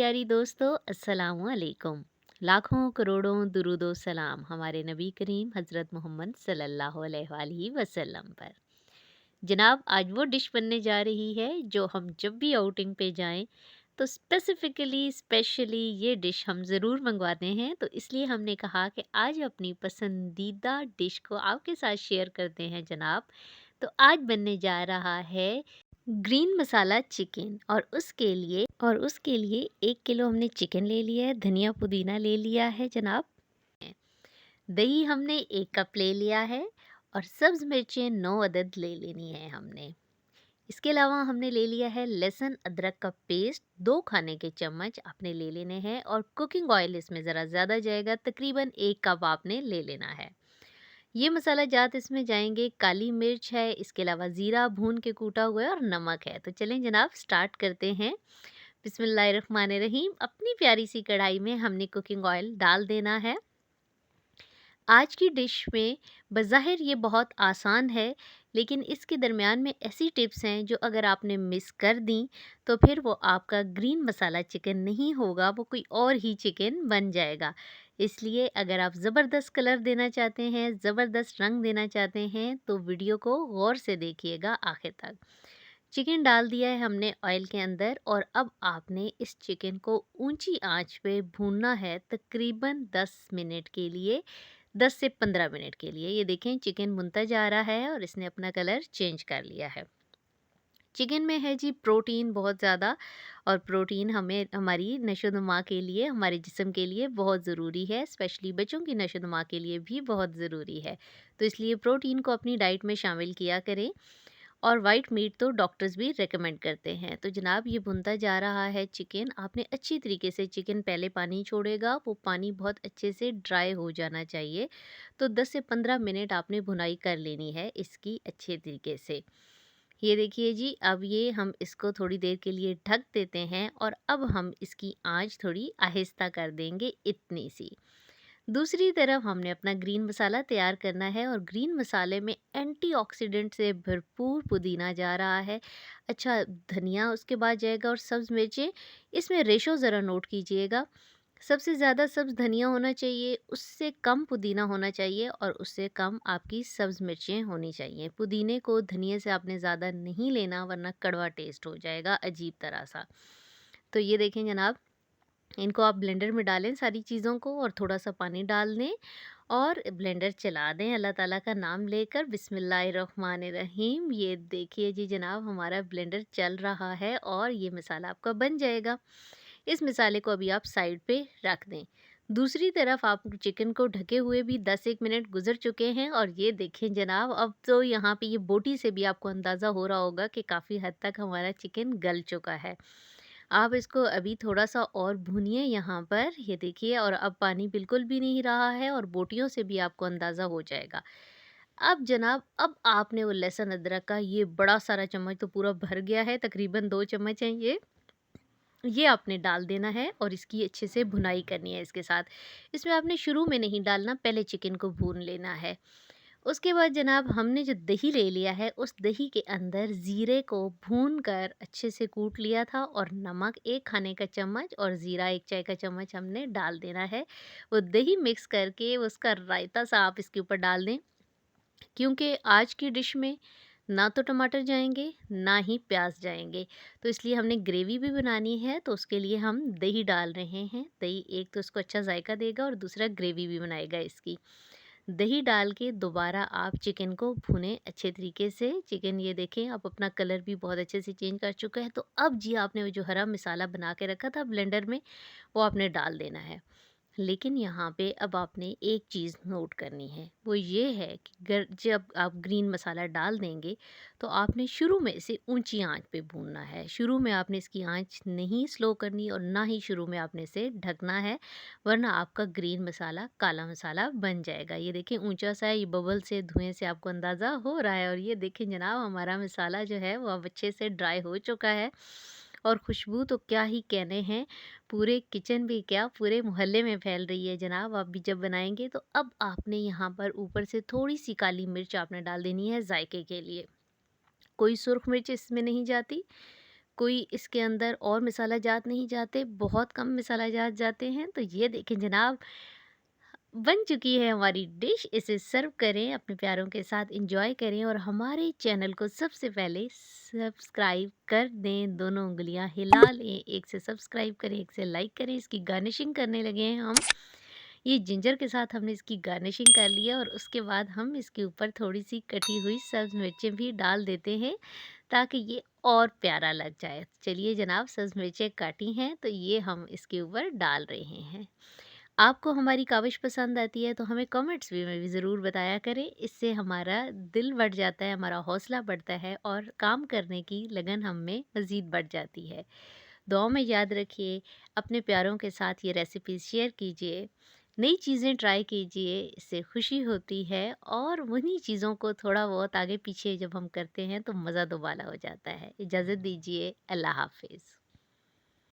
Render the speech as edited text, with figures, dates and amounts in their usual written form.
प्यारी दोस्तों, अस्सलामु अलैकुम। लाखों करोड़ों दुरूदो सलाम हमारे नबी करीम हज़रत मोहम्मद सल्लल्लाहु अलैहि वसल्लम पर। जनाब, आज वो डिश बनने जा रही है जो हम जब भी आउटिंग पे जाएं तो स्पेशली ये डिश हम ज़रूर मंगवाते हैं। तो इसलिए हमने कहा कि आज अपनी पसंदीदा डिश को आपके साथ शेयर करते हैं जनाब। तो आज बनने जा रहा है ग्रीन मसाला चिकन, और उसके लिए 1 किलो हमने चिकन ले लिया है, धनिया पुदीना ले लिया है जनाब, दही हमने 1 कप ले लिया है, और सब्ज़ मिर्चें 9 अदद ले लेनी है हमने। इसके अलावा हमने ले लिया है लहसुन अदरक का पेस्ट 2 खाने के चम्मच आपने ले लेने हैं, और कुकिंग ऑयल इसमें ज़रा ज़्यादा जाएगा, तकरीबन 1 कप आपने ले लेना है। ये मसाला जात इसमें जाएंगे, काली मिर्च है, इसके अलावा ज़ीरा भून के कूटा हुआ है, और नमक है। तो चलें जनाब, स्टार्ट करते हैं। बिस्मिल्लाहिर्रहमानिर्रहीम। अपनी प्यारी सी कढ़ाई में हमने कुकिंग ऑयल डाल देना है। आज की डिश में बज़ाहिर ये बहुत आसान है, लेकिन इसके दरमियान में ऐसी टिप्स हैं जो अगर आपने मिस कर दी तो फिर वो आपका ग्रीन मसाला चिकन नहीं होगा, वो कोई और ही चिकन बन जाएगा। इसलिए अगर आप ज़बरदस्त कलर देना चाहते हैं, ज़बरदस्त रंग देना चाहते हैं, तो वीडियो को गौर से देखिएगा आखिर तक। चिकन डाल दिया है हमने ऑयल के अंदर, और अब आपने इस चिकन को ऊंची आंच पे भूनना है तकरीबन 10 मिनट के लिए, 10 से 15 मिनट के लिए। ये देखें, चिकन भुनता जा रहा है और इसने अपना कलर चेंज कर लिया है। चिकन में है जी प्रोटीन बहुत ज़्यादा, और प्रोटीन हमें हमारी नशोनुमा के लिए, हमारे जिस्म के लिए बहुत ज़रूरी है, स्पेशली बच्चों की नशोनुमा के लिए भी बहुत ज़रूरी है। तो इसलिए प्रोटीन को अपनी डाइट में शामिल किया करें। और वाइट मीट तो डॉक्टर्स भी रेकमेंड करते हैं। तो जनाब, ये भुनता जा रहा है चिकन। आपने अच्छी तरीके से, चिकन पहले पानी छोड़ेगा, वो पानी बहुत अच्छे से ड्राई हो जाना चाहिए। तो 10 से 15 मिनट आपने भुनाई कर लेनी है इसकी अच्छे तरीके से। ये देखिए जी, अब ये हम इसको थोड़ी देर के लिए ढक देते हैं, और अब हम इसकी आंच थोड़ी आहिस्ता कर देंगे, इतनी सी। दूसरी तरफ हमने अपना ग्रीन मसाला तैयार करना है, और ग्रीन मसाले में एंटीऑक्सीडेंट से भरपूर पुदीना जा रहा है। अच्छा, धनिया उसके बाद जाएगा, और सब्ज़ मिर्चें। इसमें रेशो ज़रा नोट कीजिएगा, सबसे ज़्यादा सब्ज़ धनिया होना चाहिए, उससे कम पुदीना होना चाहिए, और उससे कम आपकी सब्ज़ मिर्चें होनी चाहिए। पुदीने को धनिया से आपने ज़्यादा नहीं लेना, वरना कड़वा टेस्ट हो जाएगा अजीब तरह सा। तो ये देखें जनाब, इनको आप ब्लेंडर में डालें सारी चीज़ों को, और थोड़ा सा पानी डाल दें, और ब्लेंडर चला दें अल्लाह ताला का नाम लेकर, बिस्मिल्लाहिर्रहमानिर्रहीम। ये देखिए जी जनाब, हमारा ब्लेंडर चल रहा है, और ये मसाला आपका बन जाएगा। इस मसाले को अभी आप साइड पे रख दें। दूसरी तरफ आप चिकन को ढके हुए भी 10-1 मिनट गुजर चुके हैं, और ये देखें जनाब, अब तो यहाँ पे ये बोटी से भी आपको अंदाज़ा हो रहा होगा कि काफ़ी हद तक हमारा चिकन गल चुका है। आप इसको अभी थोड़ा-सा और भूनिए यहाँ पर, ये देखिए, और अब पानी बिल्कुल भी नहीं रहा है, और बोटियों से भी आपको अंदाज़ा हो जाएगा। अब जनाब, अब आपने वो लहसुन अदरक का ये बड़ा सारा चम्मच तो पूरा भर गया है, तकरीबन 2 चम्मच हैं ये आपने डाल देना है, और इसकी अच्छे से भुनाई करनी है इसके साथ। इसमें आपने शुरू में नहीं डालना, पहले चिकन को भून लेना है। उसके बाद जनाब, हमने जो दही ले लिया है, उस दही के अंदर ज़ीरे को भून कर अच्छे से कूट लिया था, और नमक 1 खाने का चम्मच, और ज़ीरा 1 चाय का चम्मच हमने डाल देना है। वो दही मिक्स करके उसका रायता सा आप इसके ऊपर डाल दें, क्योंकि आज की डिश में ना तो टमाटर जाएंगे, ना ही प्याज जाएंगे। तो इसलिए हमने ग्रेवी भी बनानी है, तो उसके लिए हम दही डाल रहे हैं। दही एक तो इसको अच्छा जायका देगा, और दूसरा ग्रेवी भी बनाएगा इसकी। दही डाल के दोबारा आप चिकन को भूनें अच्छे तरीके से। चिकन, ये देखें, अब अपना कलर भी बहुत अच्छे से चेंज कर चुका है। तो अब जी, आपने वो जो हरा मसाला बना के रखा था ब्लेंडर में, वो आपने डाल देना है। लेकिन यहाँ पे अब आपने एक चीज़ नोट करनी है, वो ये है कि जब आप ग्रीन मसाला डाल देंगे, तो आपने शुरू में इसे ऊंची आंच पे भूनना है। शुरू में आपने इसकी आंच नहीं स्लो करनी, और ना ही शुरू में आपने इसे ढकना है, वरना आपका ग्रीन मसाला काला मसाला बन जाएगा। ये देखें, ऊंचा सा है, ये बबल से, धुएं से आपको अंदाज़ा हो रहा है। और ये देखें जनाब, हमारा मसाला जो है वो अब अच्छे से ड्राई हो चुका है, और खुशबू तो क्या ही कहने हैं, पूरे किचन भी क्या, पूरे मोहल्ले में फैल रही है जनाब। आप भी जब बनाएंगे तो अब आपने यहाँ पर ऊपर से थोड़ी सी काली मिर्च आपने डाल देनी है जायके के लिए। कोई सुर्ख मिर्च इसमें नहीं जाती, कोई इसके अंदर और मसाला जात नहीं जाते, बहुत कम मसाला जात जाते हैं। तो ये देखें जनाब, बन चुकी है हमारी डिश। इसे सर्व करें, अपने प्यारों के साथ एंजॉय करें और हमारे चैनल को सबसे पहले सब्सक्राइब कर दें। दोनों उँगलियां हिला लें, एक से सब्सक्राइब करें, एक से लाइक करें। इसकी गार्निशिंग करने लगे हैं हम। ये जिंजर के साथ हमने इसकी गार्निशिंग कर लिया और उसके बाद हम इसके ऊपर थोड़ी सी कटी हुई सब्ज़ मिर्चें भी डाल देते हैं ताकि ये और प्यारा लग जाए। चलिए जनाब, सब्ज़ मिर्चें काटी हैं तो ये हम इसके ऊपर डाल रहे हैं। आपको हमारी काविश पसंद आती है तो हमें कमेंट्स में भी ज़रूर बताया करें। इससे हमारा दिल बढ़ जाता है, हमारा हौसला बढ़ता है और काम करने की लगन हम में मज़ीद बढ़ जाती है। दुआओं में याद रखिए, अपने प्यारों के साथ ये रेसिपीज़ शेयर कीजिए, नई चीज़ें ट्राई कीजिए, इससे खुशी होती है और उन्हीं चीज़ों को थोड़ा बहुत आगे पीछे जब हम करते हैं तो मज़ा दोबाला हो जाता है। इजाज़त दीजिए, अल्लाह हाफ़िज़।